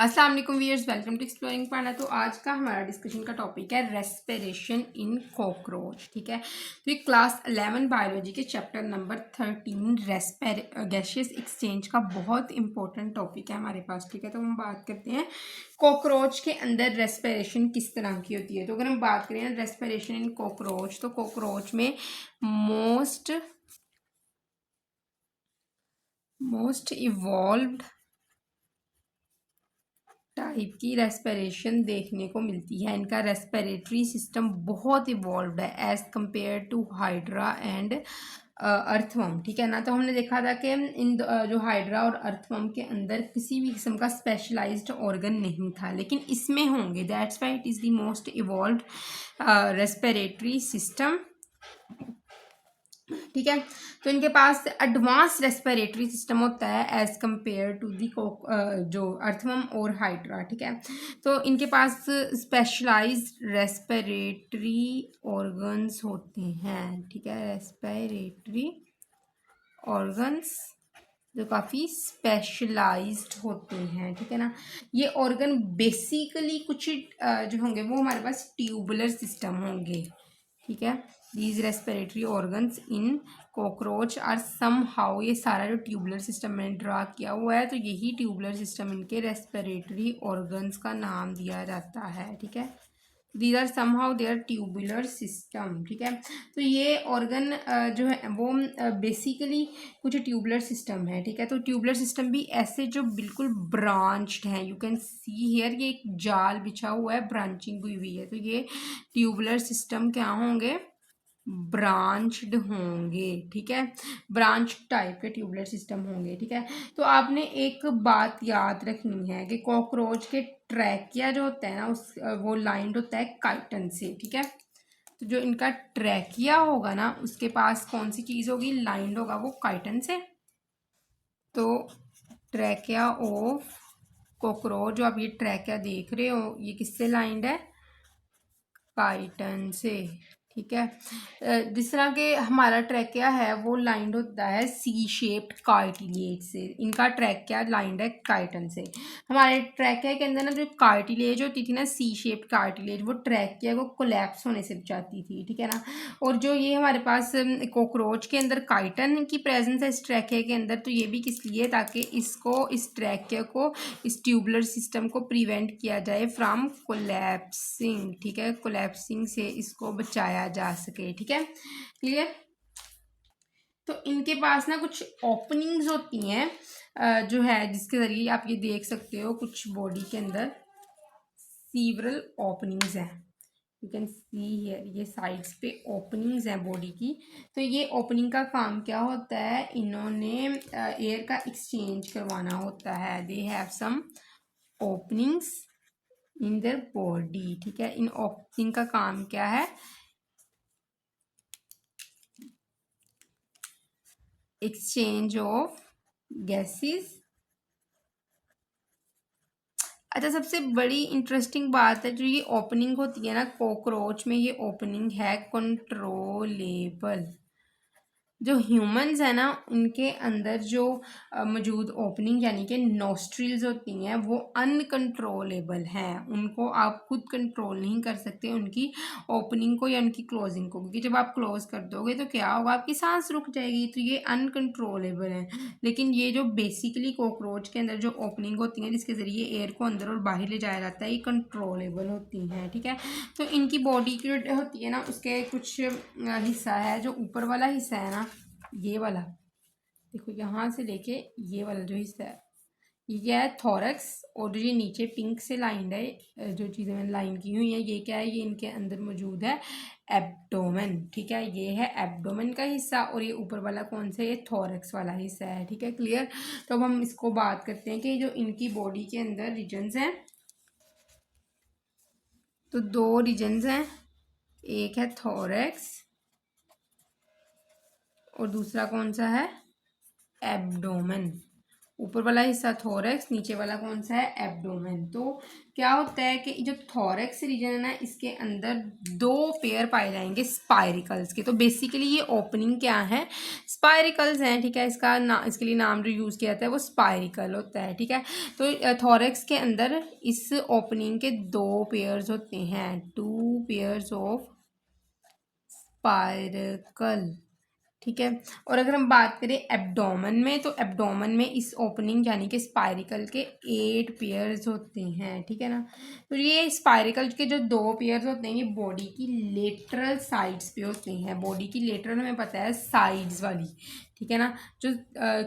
अस्सलाम वालेकुम viewers, welcome to exploring पाना। तो आज का हमारा डिस्कशन का टॉपिक है रेस्पिरेशन इन कॉकरोच। ठीक है, तो ये क्लास 11 बायोलॉजी के चैप्टर नंबर 13 गैशियस एक्सचेंज का बहुत इंपॉर्टेंट टॉपिक है हमारे पास। ठीक है, तो हम बात करते हैं कॉकरोच के अंदर रेस्पिरेशन किस तरह की होती है। तो अगर हम बात करें रेस्पिरेशन इन कॉकरोच, तो कॉकरोच में मोस्ट इवॉल्व्ड टाइप की रेस्पिरेशन देखने को मिलती है। इनका रेस्पिरेटरी सिस्टम बहुत इवॉल्व्ड है as compare to hydra and earthworm. ठीक है ना, तो हमने देखा था कि जो हाइड्रा और अर्थवर्म के अंदर किसी भी किस्म का स्पेशलाइज्ड ऑर्गन नहीं था, लेकिन इसमें होंगे। That's why it is the most evolved respiratory system. ठीक है, तो इनके पास एडवांस रेस्पिरेटरी सिस्टम होता है एज कंपेयर टू दी जो अर्थवर्म और हाइड्रा। ठीक है, तो इनके पास स्पेशलाइज्ड रेस्पिरेटरी ऑर्गन्स होते हैं। ठीक है, रेस्पिरेटरी ऑर्गन्स जो काफ़ी स्पेशलाइज्ड होते हैं। ठीक है ना, ये ऑर्गन बेसिकली कुछ जो होंगे वो हमारे पास ट्यूबुलर सिस्टम होंगे। ठीक है, these respiratory organs in cockroach are somehow, ये सारा जो ट्यूबुलर सिस्टम मैंने ड्रा किया हुआ है, तो यही ट्यूबुलर सिस्टम इनके रेस्पिरेटरी ऑर्गन्स का नाम दिया जाता है। ठीक है, these are somehow their tubular system. ठीक है, तो ये ऑर्गन जो है वो बेसिकली कुछ ट्यूबुलर सिस्टम है। ठीक है, तो ट्यूबुलर सिस्टम भी ऐसे जो बिल्कुल ब्रांच्ड हैं। यू कैन सी हियर, ये एक जाल बिछा हुआ है, ब्रांचिंग हुई हुई है। तो ये ट्यूबुलर सिस्टम क्या होंगे? ब्रांच्ड होंगे। ठीक है, ब्रांच टाइप के ट्यूबुलर सिस्टम होंगे। ठीक है, तो आपने एक बात याद रखनी है कि कॉकरोच के ट्रैकिया जो होता है ना वो लाइंड होता है काइटन से। ठीक है, तो जो इनका ट्रैकिया होगा ना उसके पास कौन सी चीज़ होगी? लाइंड होगा वो काइटन से। तो ट्रैकिया ऑफ कॉकरोच, जो आप ये ट्रैकिया देख रहे हो, ये किससे लाइंड है? काइटन से। ठीक है, जिस तरह के हमारा ट्रैकिया है वो लाइंड होता है सी शेप्ड कार्टिलेज से। इनका ट्रैकिया लाइंड है काइटन से। हमारे ट्रैकिया के अंदर ना जो कार्टिलेज होती थी ना, सी शेप्ड कार्टिलेज, वो ट्रैकिया को कोलैप्स होने से बचाती थी। ठीक है ना, और जो ये हमारे पास कॉकरोच के अंदर काइटन की प्रेजेंस है इस ट्रैकिया के अंदर, तो ये भी किस लिए? ताकि इसको, इस ट्रैकिया को, इस ट्यूबुलर सिस्टम को प्रिवेंट किया जाए फ्रॉम कोलैप्सिंग। ठीक है, कोलैप्सिंग से इसको बचाया जा सके। ठीक है, क्लियर। तो इनके पास ना कुछ ओपनिंग्स होती हैं जो है, जिसके जरिए आप ये देख सकते हो कुछ बॉडी के अंदर सीवरल ओपनिंग्स हैं। यू कैन सी हियर, ये साइड्स पे ओपनिंग्स हैं बॉडी की। तो ये ओपनिंग का काम क्या होता है? इन्होंने एयर का एक्सचेंज करवाना होता है। They have some openings in their body. ठीक है, इन ओपनिंग का काम क्या है? Exchange of gases. अच्छा, सबसे बड़ी इंटरेस्टिंग बात है, जो ये ओपनिंग होती है ना कॉकरोच में, ये ओपनिंग है कंट्रोलेबल। जो ह्यूमंस है ना उनके अंदर जो मौजूद ओपनिंग यानी कि नोस्ट्रिल्स होती हैं वो अनकंट्रोलेबल हैं। उनको आप खुद कंट्रोल नहीं कर सकते उनकी ओपनिंग को या उनकी क्लोजिंग को, क्योंकि जब आप क्लोज कर दोगे तो क्या होगा? आपकी सांस रुक जाएगी। तो ये अनकंट्रोलेबल है। लेकिन ये जो बेसिकली कॉकरोच के अंदर जो ओपनिंग होती हैं जिसके ज़रिए एयर को अंदर और बाहर ले जाया जाता है, ये कंट्रोलेबल होती हैं। ठीक है, तो इनकी बॉडी की जो होती है ना उसके कुछ हिस्सा है, जो ऊपर वाला हिस्सा है ना, ये वाला देखो, यहाँ से लेके ये वाला जो हिस्सा है ये है थोरक्स। और जो ये नीचे पिंक से लाइंड है, जो चीज़ें मैंने लाइन की हुई है, ये क्या है? ये इनके अंदर मौजूद है एब्डोमेन। ठीक है, ये है एब्डोमेन का हिस्सा, और ये ऊपर वाला कौन सा? ये थोरक्स वाला हिस्सा है। ठीक है, क्लियर। तो अब हम इसको बात करते हैं कि जो इनकी बॉडी के अंदर रीजन्स हैं, तो दो रीजन्स हैं, एक है थोरक्स और दूसरा कौन सा है? एब्डोमेन। ऊपर वाला हिस्सा थोरैक्स, नीचे वाला कौन सा है, एब्डोमेन। तो क्या होता है कि जो थोरैक्स रीजन है ना, इसके अंदर 2 पेयर पाए जाएंगे स्पाइरिकल्स के। तो बेसिकली ये ओपनिंग क्या है, स्पाइरिकल्स हैं, ठीक है। इसके लिए नाम जो यूज़ किया जाता है वो स्पाइरिकल होता है, ठीक है। तो थोरैक्स के अंदर इस ओपनिंग के 2 पेयर्स होते हैं, 2 पेयर्स ऑफ स्पाइरिकल, ठीक है। और अगर हम बात करें एब्डोमेन में, तो एब्डोमेन में इस ओपनिंग यानी कि स्पाइरिकल के 8 पेयर्स होते हैं, ठीक है ना। तो ये स्पाइरिकल के जो 2 पेयर्स होते हैं ये बॉडी की लेटरल साइड्स पे होते हैं। बॉडी की लेटरल हमें पता है साइड्स वाली, ठीक है ना, जो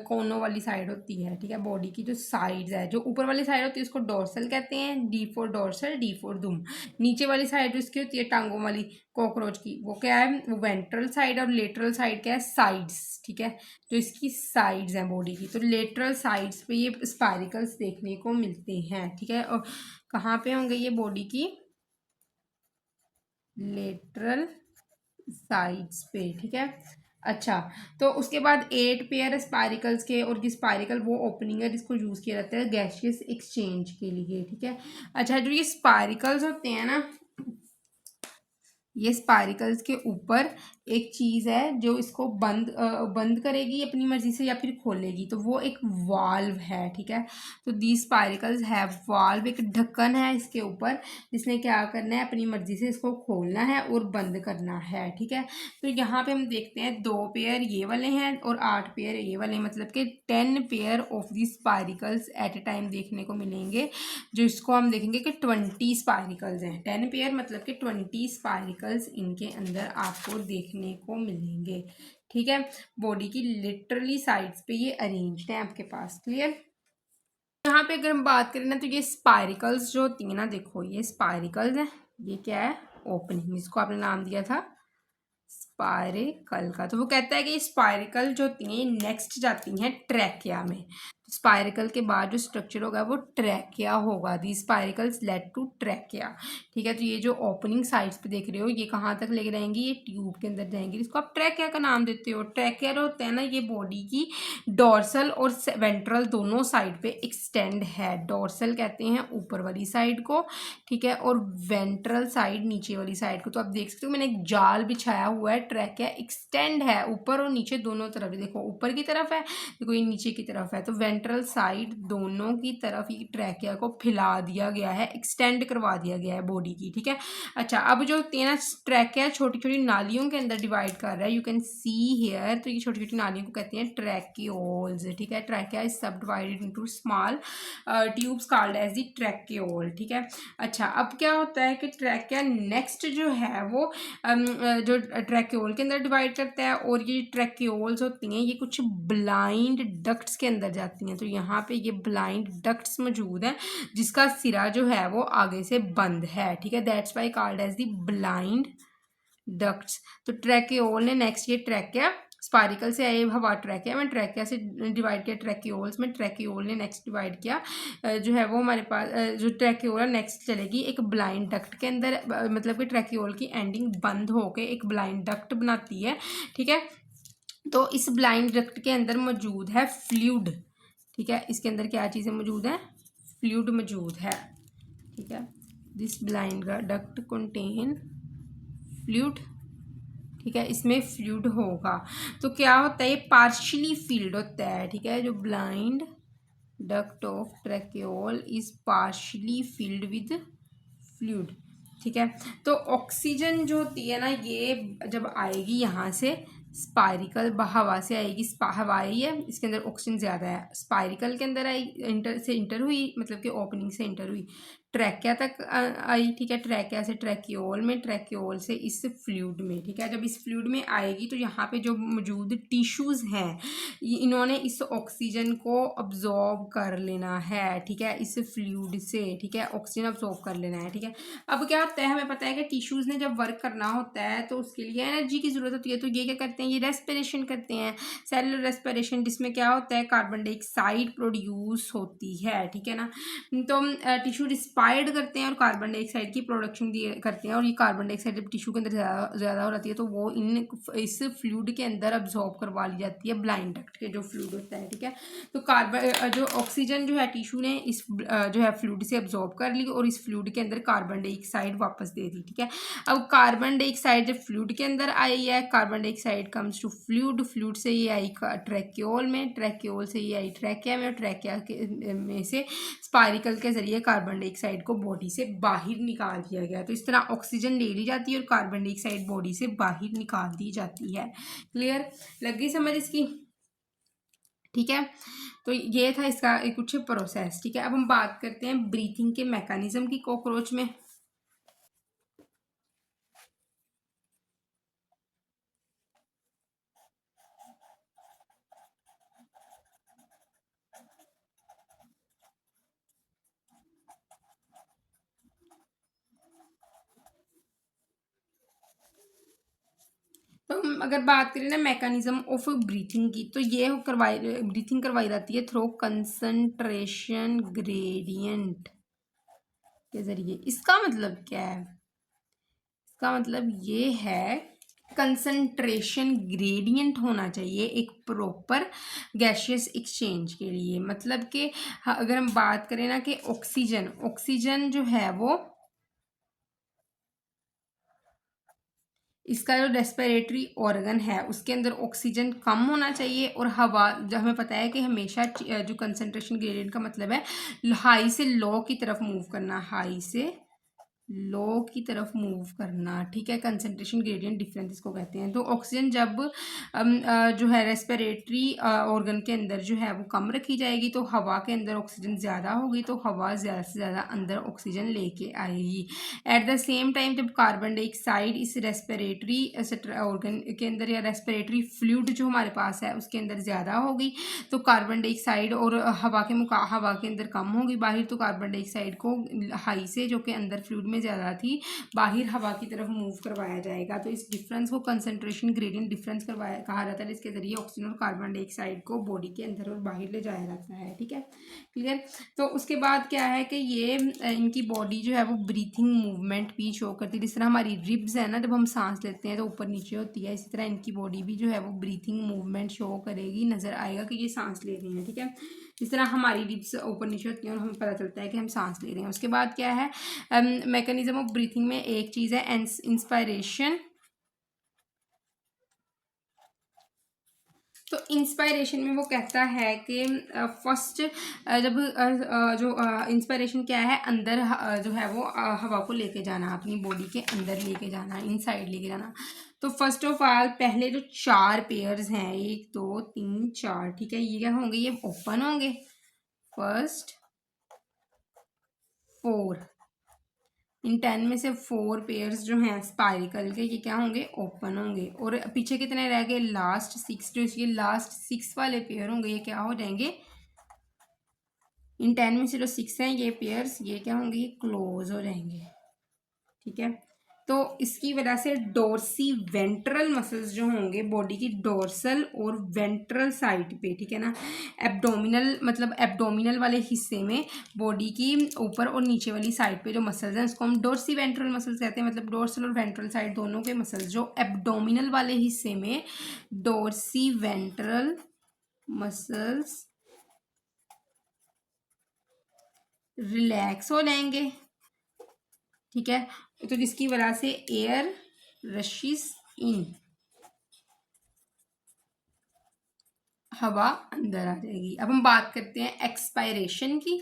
कोनों वाली साइड होती है, ठीक है। बॉडी की जो साइड्स है, जो ऊपर वाली साइड होती है उसको डोर्सल कहते हैं, D for dorsal, D for दुम। नीचे वाली साइड जो इसकी होती है टांगों वाली, कॉकरोच की, वो क्या है, वो वेंट्रल साइड, और लेटरल साइड क्या है, साइड्स, ठीक है। जो इसकी साइड्स हैं बॉडी की, तो लेटरल साइड्स पे ये स्पाइरिकल्स देखने को मिलते हैं, ठीक है। और कहाँ पे होंगे ये, बॉडी की लेटरल साइड्स पे, ठीक है। अच्छा, तो उसके बाद 8 पेयर स्पाइरिकल्स के, और ये स्पाइरिकल वो ओपनिंग है जिसको यूज किया जाता है गैसियस एक्सचेंज के लिए, ठीक है। अच्छा, जो ये स्पाइरिकल्स होते हैं ना, ये स्पाइरिकल्स के ऊपर एक चीज़ है जो इसको बंद करेगी अपनी मर्जी से या फिर खोलेगी, तो वो एक वाल्व है, ठीक है। तो दी स्पाइरिकल्स है वाल्व, एक ढक्कन है इसके ऊपर, जिसने क्या करना है, अपनी मर्जी से इसको खोलना है और बंद करना है, ठीक है। तो यहाँ पे हम देखते हैं 2 पेयर ये वाले हैं और 8 पेयर ये वाले, मतलब कि 10 pair of the spiracles at a time देखने को मिलेंगे। जो इसको हम देखेंगे कि 20 स्पाइरिकल्स हैं, 10 पेयर मतलब कि 20 स्पाइरिकल्स इनके अंदर आपको देखने को मिलेंगे, ठीक है। बॉडी की लिटरली साइड्स पे ये अरेंज्ड है आपके पास, क्लियर। यहाँ पे अगर हम बात करें ना, तो ये स्पाइरिकल्स जो होती है ना, देखो ये स्पाइरिकल्स है, ये क्या है, ओपनिंग, इसको आपने नाम दिया था स्पाइरिकल का। तो वो कहता है कि स्पाइरिकल जो होती हैं नेक्स्ट जाती हैं ट्रैकिया में। स्पाइरिकल के बाद जो स्ट्रक्चर होगा वो ट्रैकिया होगा, दी स्पाइरिकल्स लेड टू ट्रैकिया, ठीक है। तो ये जो ओपनिंग साइड्स पे देख रहे हो ये कहाँ तक लेके जाएंगी, ये ट्यूब के अंदर जाएंगी, इसको आप ट्रैकिया का नाम देते हो। ट्रैकिया जो होता है ना, ये बॉडी की डोर्सल और वेंट्रल दोनों साइड पे एक्सटेंड है। डोर्सल कहते हैं ऊपर वाली साइड को, ठीक है, और वेंट्रल साइड नीचे वाली साइड को। तो आप देख सकते हो मैंने एक जाल बिछाया हुआ है, ट्रैकिया एक्सटेंड है ऊपर और नीचे दोनों तरफ, देखो ऊपर की तरफ है, देखो ये नीचे की तरफ है। तो वेंट्रल साइड दोनों की तरफ ये ट्रैकिया को फैला दिया गया है, एक्सटेंड करवा दिया गया है बॉडी की, ठीक है। अच्छा, अब जो होती है ना, ट्रैकिया छोटी छोटी नालियों के अंदर डिवाइड कर रहा है, यू कैन सी हियर। तो ये छोटी छोटी नालियों को कहते हैं ट्रैकियोल्स, ठीक है। Trachea is subdivided into small tubes called as the tracheole, ठीक है। अच्छा, अब क्या होता है कि ट्रैकिया नेक्स्ट जो है वो जो ट्रैकियोल के अंदर डिवाइड करता है, और ये ट्रैकियोल्स होती हैं ये कुछ ब्लाइंड डक्ट्स के अंदर जाती हैं। तो यहाँ पे ये ब्लाइंड डक्ट्स मौजूद हैं जिसका सिरा जो है वो आगे से बंद है, ठीक है। That's why called as the blind ducts. तो ट्रैकियोल ने नेक्स्ट ये ट्रैकिया, स्पाइरिकल से आए हवा ट्रैकिया में, ट्रैकिया से डिवाइड किया ट्रैकियोल्स में, ट्रैकियोल ने नेक्स्ट डिवाइड किया जो है वो हमारे पास जो ट्रैकियोल नेक्स्ट चलेगी एक ब्लाइंड डक्ट के अंदर, मतलब कि ट्रैकियोल की एंडिंग बंद होकर एक ब्लाइंड डक्ट बनाती है, ठीक है। तो इस ब्लाइंड डक्ट के अंदर मौजूद है फ्लूइड, ठीक है। इसके अंदर क्या चीज़ें मौजूद है, फ्लूइड मौजूद है, ठीक है। This blind duct contain fluid, ठीक है, इसमें फ्लूइड होगा। तो क्या होता है, ये पार्शियली फील्ड होता है, ठीक है। जो blind duct of tracheole is partially filled with fluid, ठीक है। तो ऑक्सीजन जो होती है ना, ये जब आएगी यहाँ से स्पाइरिकल हवा से आएगी, हवा आई है इसके अंदर ऑक्सीजन ज़्यादा है, स्पाइरिकल के अंदर आई, इंटर हुई, मतलब कि ओपनिंग से इंटर हुई, ट्रैकिया तक आई, ठीक है। ट्रैकिया से ट्रैकियोल में, ट्रैकियोल से इस फ्लूइड में, ठीक है। जब इस फ्लूइड में आएगी तो यहाँ पे जो मौजूद टिश्यूज़ हैं इन्होंने इस ऑक्सीजन को अब्जॉर्ब कर लेना है, ठीक है, इस फ्लूइड से, ठीक है, ऑक्सीजन अब्जॉर्ब कर लेना है, ठीक है। अब क्या होता है, हमें पता है कि टिश्यूज़ ने जब वर्क करना होता है तो उसके लिए एनर्जी की ज़रूरत होती है। तो ये क्या करते करते हैं? ये रेस्पिरेशन करते हैं, सेलुलर रेस्पिरेशन, जिसमें क्या होता है, कार्बन डाइऑक्साइड प्रोड्यूस होती है, ठीक है ना। तो टिश्यू रिस्पायर्ड करते हैं और कार्बन डाइऑक्साइड की प्रोडक्शन करते हैं, और ये कार्बन डाइऑक्साइड जब टिश्यू के अंदर ज़्यादा हो जाती है तो वो इस फ्लूइड के अंदर अब्जॉर्ब करवा ली जाती है, ब्लाइंड डक्ट के जो फ्लूइड होता है, ठीक है। तो कार्बन जो ऑक्सीजन जो है टिश्यू ने इस जो है फ्लूइड से अब्जॉर्ब कर ली और इस फ्लूइड के अंदर कार्बन डाइऑक्साइड वापस दे दी, ठीक है। अब कार्बन डाइऑक्साइड जब फ्लूइड के अंदर आई है, carbon dioxide comes to fluid, fluid से ये आई ट्रैक्योल में, ट्रैक्योल से ये आई ट्रैकिया में, और ट्रैकिया में से स्पाइरिकल के जरिए कार्बन डाइऑक्साइड को बॉडी से बाहर निकाल दिया गया। तो इस तरह ऑक्सीजन ले ली जाती है और कार्बन डाइऑक्साइड बॉडी से बाहर निकाल दी जाती है। क्लियर, लग गई समझ इसकी, ठीक है। तो ये था इसका कुछ प्रोसेस, ठीक है। अब हम बात करते हैं ब्रीथिंग के मैकेनिज्म की कॉकरोच में। तो हम अगर बात करें ना मैकेनिज्म ऑफ ब्रीथिंग की, तो ये ब्रीथिंग करवाई जाती है थ्रू कंसंट्रेशन ग्रेडियंट के जरिए। इसका मतलब क्या है? इसका मतलब ये है कंसंट्रेशन ग्रेडियंट होना चाहिए एक प्रॉपर गैशियस एक्सचेंज के लिए। मतलब कि अगर हम बात करें ना कि ऑक्सीजन जो है वो इसका जो रेस्पिरेटरी ऑर्गन है उसके अंदर ऑक्सीजन कम होना चाहिए, और हवा जो हमें पता है कि हमेशा जो कंसंट्रेशन ग्रेडियंट का मतलब है हाई से लो की तरफ मूव करना, हाई से लो की तरफ मूव करना, ठीक है। कंसंट्रेशन ग्रेडियंट डिफरेंस इसको कहते हैं। तो ऑक्सीजन जब जो है रेस्पिरेटरी ऑर्गन के अंदर जो है वो कम रखी जाएगी, तो हवा के अंदर ऑक्सीजन ज़्यादा होगी, तो हवा ज़्यादा से ज़्यादा अंदर ऑक्सीजन लेके आएगी। एट द सेम टाइम जब कार्बन डाइऑक्साइड इस रेस्पिरेटरी ऑर्गन के अंदर या रेस्पिरेटरी फ्लूइड जो हमारे पास है उसके अंदर ज़्यादा होगी, तो कार्बन डाइऑक्साइड और हवा के अंदर कम होगी बाहर, तो कार्बन डाइऑक्साइड को हाई से जो कि अंदर फ्लूइड में ज़्यादा थी बाहर हवा की तरफ मूव करवाया जाएगा। तो इस डिफरेंस को कंसंट्रेशन ग्रेडियंट डिफरेंस कहा जाता है, इसके जरिए ऑक्सीजन और कार्बन डाइऑक्साइड को बॉडी के अंदर और बाहर ले जाया जाता है, ठीक है। क्लियर। तो उसके बाद क्या है कि ये इनकी बॉडी जो है वो ब्रीथिंग मूवमेंट भी शो करती है। जिस तरह हमारी रिब्स है ना, जब हम सांस लेते हैं तो ऊपर नीचे होती है, इसी तरह इनकी बॉडी भी जो है वो ब्रीथिंग मूवमेंट शो करेगी, नज़र आएगा कि ये सांस ले रही हैं, ठीक है। जिस तरह हमारी रिब्स ऊपर नीचे होती हैं और हमें पता चलता है कि हम सांस ले रहे हैं। उसके बाद क्या है, मैकेनिज्म ऑफ ब्रीथिंग में एक चीज़ है इंस्पायरेशन। तो इंस्पायरेशन में वो कहता है कि फर्स्ट जब जो इंस्पायरेशन क्या है, अंदर जो है वो हवा को लेके जाना, अपनी बॉडी के अंदर लेके जाना, इनसाइड लेके जाना। तो फर्स्ट ऑफ ऑल पहले जो 4 पेयर्स हैं, 1 2 3 4, ठीक है, ये क्या होंगे, ये ओपन होंगे। फर्स्ट 4, इन 10 में से 4 पेयर्स जो हैं स्पाइरिकल के, ये क्या होंगे, ओपन होंगे। और पीछे कितने रह गए, लास्ट 6, जो इसके लास्ट 6 वाले पेयर होंगे ये क्या हो जाएंगे, इन 10 में से जो 6 हैं ये पेयर्स, ये क्या होंगे, ये क्लोज हो जाएंगे, ठीक है। तो इसकी वजह से डोर्सी वेंट्रल मसल्स जो होंगे बॉडी की डोर्सल और वेंट्रल साइड पे, ठीक है ना, एब्डोमिनल मतलब एब्डोमिनल वाले हिस्से में बॉडी की ऊपर और नीचे वाली साइड पे जो मसल्स हैं उसको हम डोर्सी वेंट्रल मसल्स कहते हैं। मतलब डोर्सल और वेंट्रल साइड दोनों के मसल्स जो एब्डोमिनल वाले हिस्से में डोर्सी वेंट्रल मसल्स रिलैक्स हो जाएंगे, ठीक है। तो जिसकी वजह से एयर रशिस इन, हवा अंदर आ जाएगी। अब हम बात करते हैं एक्सपायरेशन की,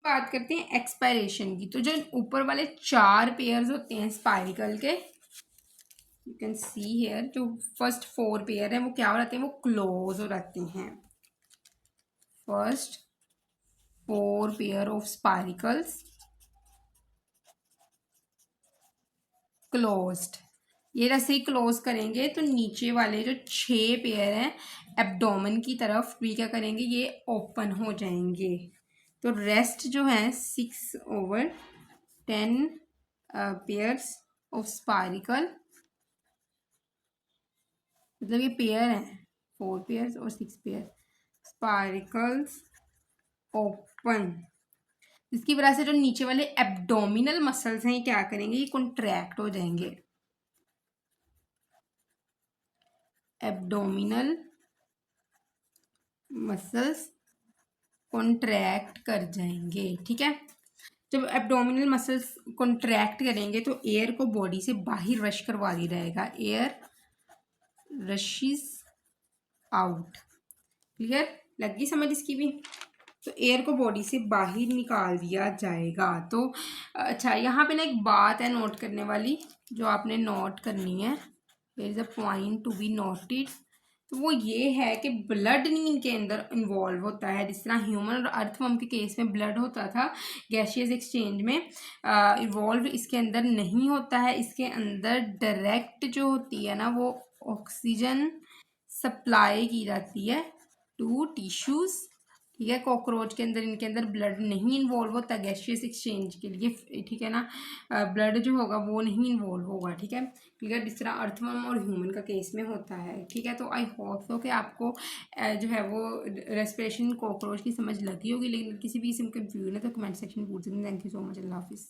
बात करते हैं एक्सपायरेशन की। तो जो ऊपर वाले 4 पेयर्स होते हैं स्पाइरिकल के, यू कैन सी हियर, जो फर्स्ट 4 पेयर हैं वो क्या हो जाते हैं, वो क्लोज हो जाते हैं। First 4 pair of spiracles closed, ये जैसे ही क्लोज करेंगे तो नीचे वाले जो 6 पेयर हैं एब्डोमेन की तरफ भी क्या करेंगे, ये ओपन हो जाएंगे। तो रेस्ट जो है 6/10 पेयर्स ऑफ स्पाइरिकल मतलब ये पेयर है, 4 पेयर्स और 6 पेयर, स्पाइरकल्स ओपन, जिसकी वजह से जो नीचे वाले एब्डोमिनल मसल्स हैं ये क्या करेंगे, ये कॉन्ट्रैक्ट हो जाएंगे, एब्डोमिनल मसल्स कॉन्ट्रैक्ट कर जाएंगे। ठीक है, जब एब्डोमिनल मसल्स कॉन्ट्रैक्ट करेंगे तो एयर को बॉडी से बाहर रश करवा दिया जाएगा, एयर रशिज आउट। क्लियर, लगी समझ इसकी भी। तो एयर को बॉडी से बाहर निकाल दिया जाएगा। तो अच्छा, यहाँ पे ना एक बात है नोट करने वाली, जो आपने नोट करनी है, there is a point to be noted. तो वो ये है कि ब्लड नहीं इनके अंदर इन्वॉल्व होता है, जिस तरह ह्यूमन और अर्थवर्म के केस में ब्लड होता था गैशियस एक्सचेंज में, इन्वॉल्व इसके अंदर नहीं होता है। इसके अंदर डायरेक्ट जो होती है ना वो ऑक्सीजन सप्लाई की जाती है टू टिश्यूज। ठीक है, कॉकरोच के अंदर इनके अंदर ब्लड नहीं इन्वॉल्व होता गैशियस एक्सचेंज के लिए। ठीक है ना, ब्लड जो होगा वो नहीं इन्वॉल्व होगा। ठीक है, क्लियर, जिस तरह अर्थवर्म और ह्यूमन का केस में होता है। ठीक है, तो आई होप सो कि आपको जो है वो रेस्पिरेशन कॉकरोच की समझ लगी होगी, लेकिन किसी भी किस्म कंफ्यूजन है तो कमेंट सेक्शन में पूछ सकते हैं। थैंक यू सो मच, अल्लाह हाफिज़।